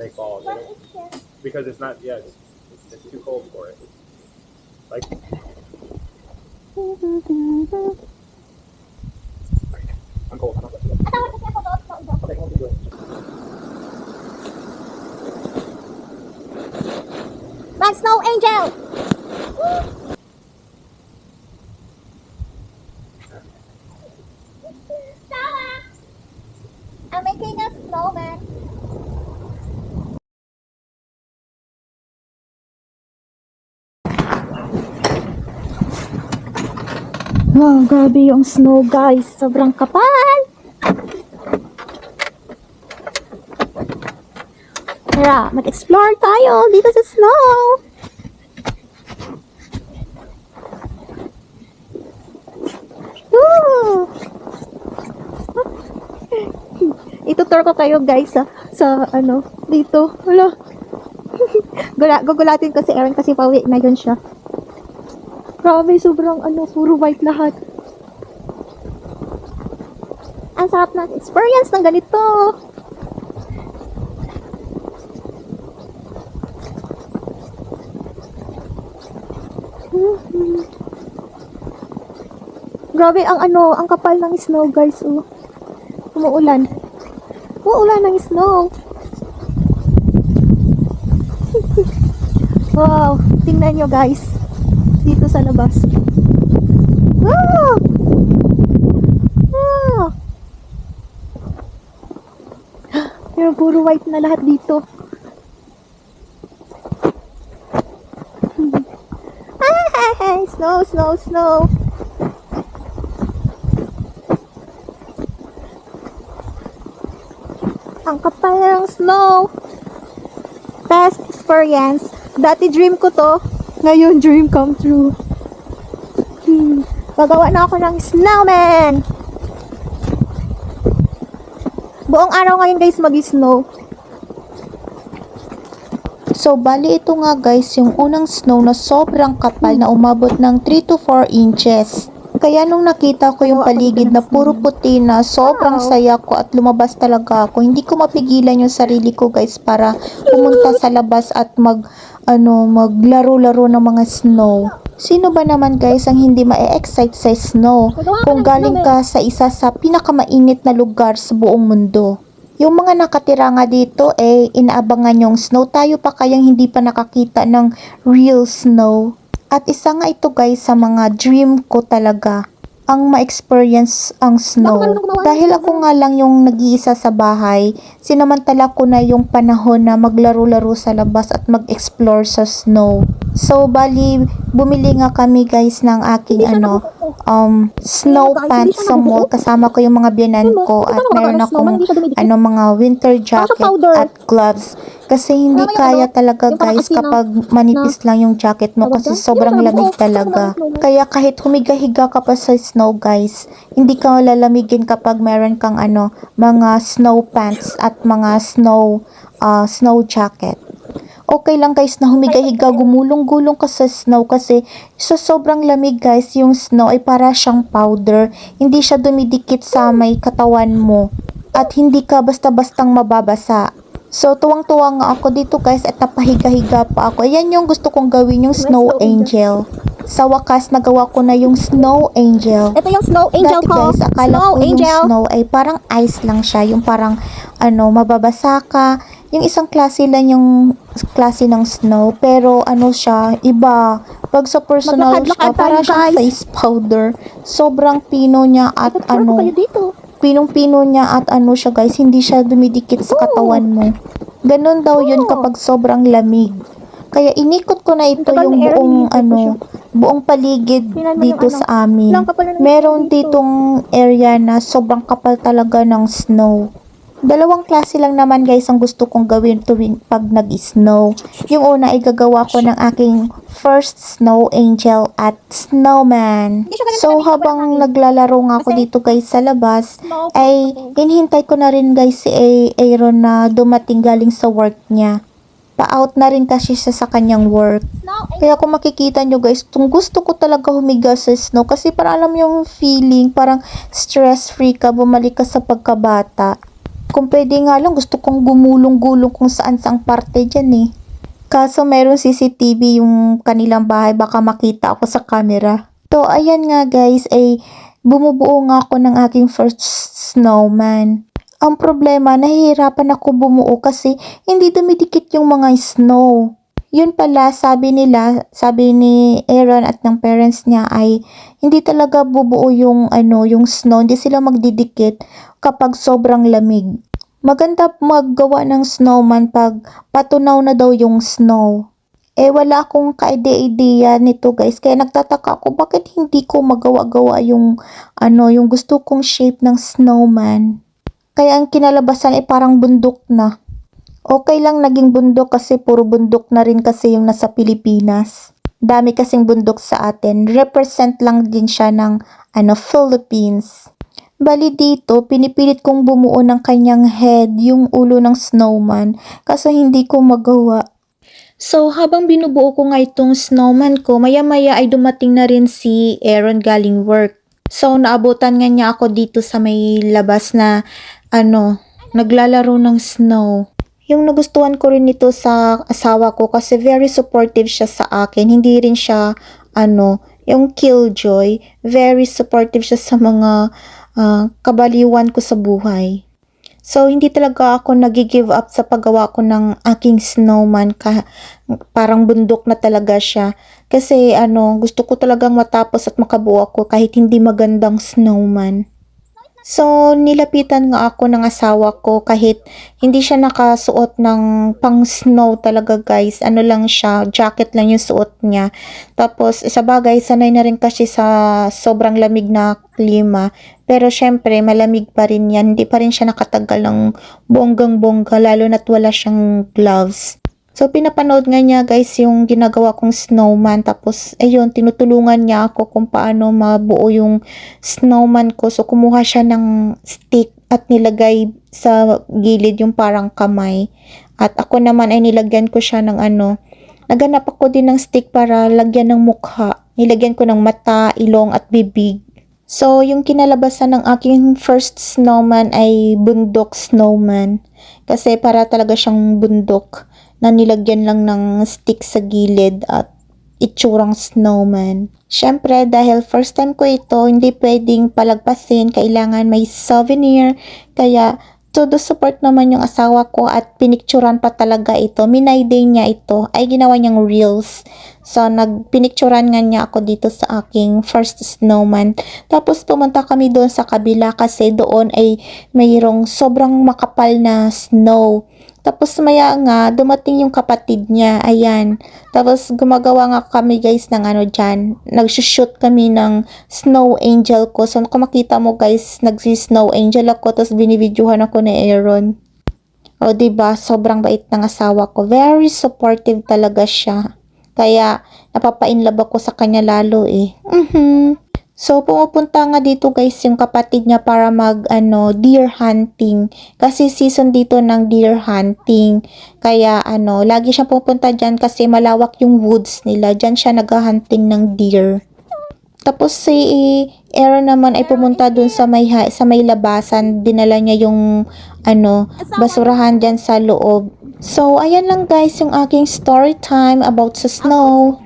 they fall. They don't, because it's not. Yeah, it's too cold for it. Like. I'm cold. I'm not okay, hold it. My snow angel! Stella! I'm making a snowman. Wow, grabe yung snow guys. Sobrang kapal. Tara, mag-explore tayo dito sa snow. Woo! Itutur ko kayo guys sa ano, dito. Wala. Gugulatin ko si Aaron kasi pauwi na yun siya. Grabe, sobrang ano, puro white lahat. Ang sarap na experience ng ganito. Grabe ang ano, ang kapal ng snow guys. Oh. Umuulan. Umuulan ng snow. Wow, tingnan nyo guys. Dito sa labas. Wow! Wow! Pero puro white na lahat dito. Hey, snow, snow, snow. Ang kapal ng snow. Best experience. Dati dream ko to. Ngayon dream come true. Gagawa na ako ng snowman. Buong araw ngayon guys mag-snow. So, bali ito nga guys, yung unang snow na sobrang kapal na umabot ng 3 to 4 inches. Kaya nung nakita ko yung paligid na puro puti na, sobrang saya ko at lumabas talaga ako. Hindi ko mapigilan yung sarili ko guys para pumunta sa labas at maglaro-laro ng mga snow. Sino ba naman guys ang hindi ma-excite sa snow kung galing ka sa isa sa pinakamainit na lugar sa buong mundo? Yung mga nakatira nga dito inaabangan yung snow. Tayo pa kayang hindi pa nakakita ng real snow. At isa nga ito guys sa mga dream ko talaga, ang ma-experience ang snow. Dahil ako nga lang yung nag-iisa sa bahay, sinamantala ko na yung panahon na maglaro-laro sa labas at mag-explore sa snow. So, bali, bumili nga kami guys ng aking snow pants sa mall. Kasama ko yung mga biyanan ko at meron akong mga winter jacket at gloves. Kasi hindi kaya talaga guys kapag manipis lang yung jacket mo kasi sobrang lamig talaga. Kaya kahit humiga-higa ka pa sa snow guys, hindi ka lalamigin kapag meron kang mga snow pants at mga snow jacket. Okay lang guys na humiga-higa, gumulong-gulong ka sa snow kasi sa sobrang lamig guys, yung snow ay para siyang powder. Hindi siya dumidikit sa may katawan mo at hindi ka basta-bastang mababasa. So, tuwang-tuwa nga ako dito guys at napahiga-higa pa ako. Ayan yung gusto kong gawin, yung snow angel. Sa wakas, nagawa ko na yung snow angel. Ito yung snow angel Dati ko. guys, akala Snow ko angel. yung snow ay parang ice lang siya. Yung parang, mababasa ka. Yung isang klase lang yung klase ng snow. Pero siya, iba. Pag sa personal siya, para siyang face powder. Sobrang pino niya at pinong-pino niya at siya guys, hindi siya dumidikit sa katawan mo. Ganon daw yun kapag sobrang lamig. Kaya inikot ko na ito yung buong paligid dito sa amin. Meron ditong area na sobrang kapal talaga ng snow. Dalawang klase lang naman guys ang gusto kong gawin tuwing pag nag-snow. Yung una ay gagawa ko ng aking first snow angel at snowman. So habang naglalaro nga ako dito guys sa labas, ay hinihintay ko na rin guys si Aaron na dumating galing sa work niya. Pa-out na rin kasi siya sa kanyang work. Kaya kung makikita nyo guys, gusto ko talaga humiga sa snow kasi parang alam yung feeling, parang stress-free ka, bumalik ka sa pagkabata. Kung pwede nga lang, gusto kong gumulong-gulong kung saan-saang parte dyan eh. Kaso meron CCTV yung kanilang bahay, baka makita ako sa camera. So, ayan nga guys, ay bumubuo nga ako ng aking first snowman. Ang problema, nahihirapan ako bumuo kasi hindi dumidikit yung mga snow. Yun pala, sabi ni Aaron at ng parents niya ay hindi talaga bubuo yung yung snow, hindi sila magdidikit kapag sobrang lamig. Maganda maggawa ng snowman pag patunaw na daw yung snow. Wala akong ka-idea nito guys, kaya nagtataka ako bakit hindi ko magawa-gawa yung yung gusto kong shape ng snowman. Kaya ang kinalabasan ay parang bundok na. Okay lang naging bundok kasi puro bundok na rin kasi yung nasa Pilipinas. Dami kasing bundok sa atin. Represent lang din siya ng Philippines. Bali dito, pinipilit kong bumuo ng kanyang head, yung ulo ng snowman, kasi hindi ko magawa. So, habang binubuo ko nga itong snowman ko, maya-maya ay dumating na rin si Aaron galing work. So, naabutan nga niya ako dito sa may labas na, naglalaro ng snow. Yung nagustuhan ko rin ito sa asawa ko kasi very supportive siya sa akin. Hindi rin siya, yung killjoy. Very supportive siya sa mga kabaliwan ko sa buhay. So, hindi talaga ako nag-give up sa paggawa ko ng aking snowman. Parang bundok na talaga siya. Kasi, gusto ko talagang matapos at makabuo ako kahit hindi magandang snowman. So, nilapitan nga ako ng asawa ko kahit hindi siya nakasuot ng pang snow talaga guys. Lang siya, jacket lang yung suot niya. Tapos, sa bagay, sanay na rin kasi sa sobrang lamig na klima. Pero syempre, malamig pa rin yan. Hindi pa rin siya nakatagal ng bonggang-bongga, lalo na't wala siyang gloves. So, pinapanood nga niya guys yung ginagawa kong snowman. Tapos, ayun, tinutulungan niya ako kung paano mabuo yung snowman ko. So, kumuha siya ng stick at nilagay sa gilid yung parang kamay. At ako naman ay nilagyan ko siya ng naganap ako din ng stick para lagyan ng mukha. Nilagyan ko ng mata, ilong at bibig. So, yung kinalabasan ng aking first snowman ay bundok snowman. Kasi para talaga siyang bundok na nilagyan lang ng stick sa gilid at itsurang snowman. Syempre, dahil first time ko ito, hindi pwedeng palagpasin, kailangan may souvenir, kaya todo support naman yung asawa ko at pinicturan pa talaga ito. Minayday niya ito, ay ginawa niyang reels. So, nagpinicturan nga niya ako dito sa aking first snowman. Tapos, pumunta kami doon sa kabila kasi doon ay mayroong sobrang makapal na snow. Tapos maya nga, dumating yung kapatid niya, ayan. Tapos gumagawa nga kami guys ng dyan. Nagsushoot kami ng snow angel ko. So kung makita mo guys, nagsi-snow angel ako, tapos binibidyohan ako ni Aaron. O diba, sobrang bait ng asawa ko. Very supportive talaga siya. Kaya napapainlove ako sa kanya lalo eh. So, pumupunta nga dito guys yung kapatid niya para deer hunting. Kasi season dito ng deer hunting. Kaya lagi siyang pupunta dyan kasi malawak yung woods nila. Dyan siya nag-hunting ng deer. Tapos si Aaron naman ay pumunta dun sa may labasan. Dinala niya yung basurahan dyan sa loob. So, ayan lang guys yung aking story time about sa snow.